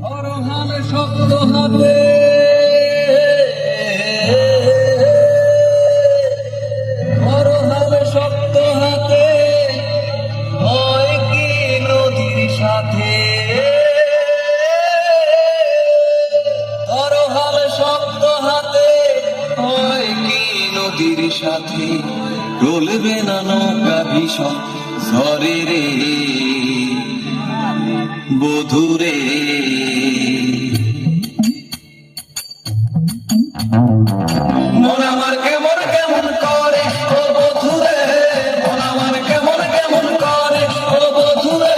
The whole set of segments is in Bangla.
অরহান শক্ত হাতে অরহান শক্ত হাতে হয় কি নদীর সাথে অরহান শক্ত হাতে হয় কি নদীর সাথে চলবে না নৌকা ভীষণ ঝরে রে বধুরে মন আমার কেমন কেমন করে ও বধুরে মন আমার কেমন কেমন করে ও বধুরে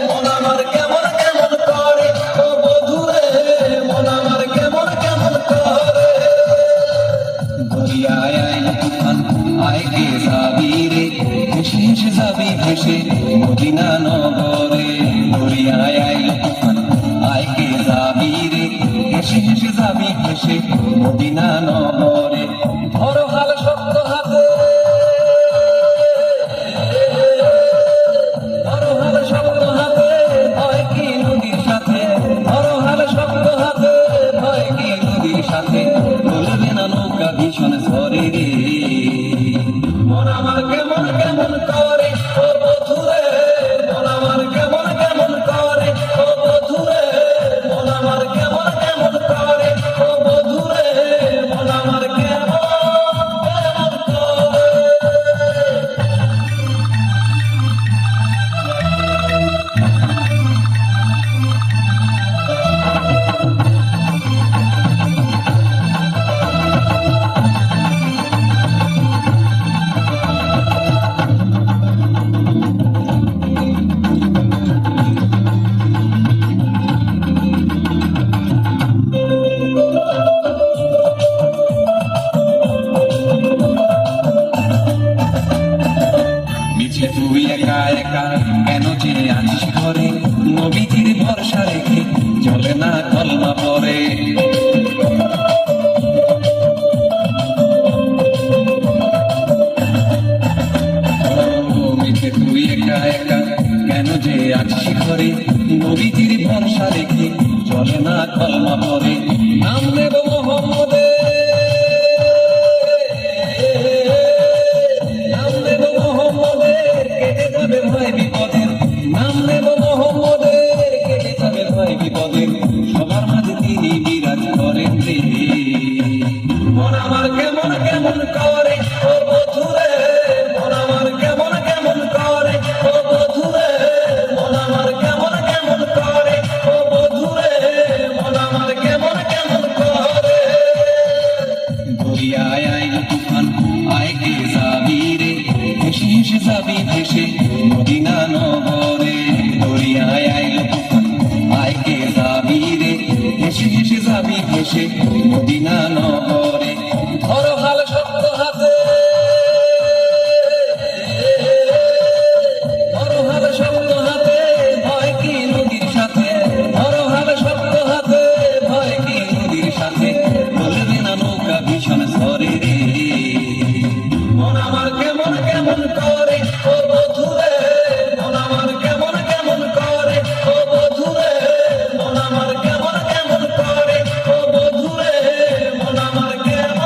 মন আমার কেমন কেমন করে ও বধুরে মন আমার কেমন কেমন করে দরিয়ায় আইলো তুফান আয় কে যাবি রে ভেসে ভেসে যাবি ভেসে মদিনা নগরে দরিয়ায় আইলো তুফান আয় কে যাবি রে ভেসে ভেসে যাবি ভেসে মদিনা নগরে ধরো হাল শক্ত হাতে ধরো হাল শক্ত হাতে ভয় কি নদীর সাথে ধরো হাল শক্ত হাতে ভয় কি নদীর সাথে বলবে না নৌকা ভীষণ ঝরে রে মন আমার কেমন কেমন করে ও বধুরে মন আমার কেমন কেমন করে ও বধুরে মন আমার কেমন কেমন করে ও বধুরে মন আমার কেমন কেমন করে তুই একা একা কেন যে আছিস ঘরে নবীজির ভরসা রেখে চলে না কলমা পরে তুই একা একা কেন যে আছিস ঘরে নবীজির ভরসা রেখে চলে না কলমা পরে নাম নেব মোহাম্মদে ভয় বিপদের নাম নেব মোহাম্মদের কেটে যাবে ভয় বিপদের সবার মাঝে তিনি বিরাজ করেন রে মন আমার কেমন কেমন করে ও বধুরে মন আমার কেমন কেমন করে ও বধুরে মন আমার কেমন কেমন করে ও বধুরে মন আমার কেমন কেমন করে দরিয়ায় আইলো তুফান আয় কে যাবি রে ভেসে ভেসে যাবি ভেসে মদিনা নগরে দরিয়ায় আইলো তুফান আয় কে যাবি রে ভেসে ভেসে যাবি ভেসে মদিনা নগরে ধরো হাল শক্ত হাতে ধরো হাল শক্ত হাতে ভয় কি নদীর সাথে ধরো হাল শক্ত হাতে ভয় কি নদীর সাথে বলবে না নৌকা ভীষণ ঝরে রে মন আমার কেমন কেমন করে ও বধুরে মন আমার কেমন কেমন করে ও বধুরে মন আমার কেমন কেমন করে ও বধুরে মন আমার কেমন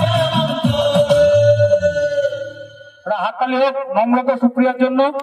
কেমন করে। হাততালি হোক নম্রতা সুপ্রিয়ার জন্য।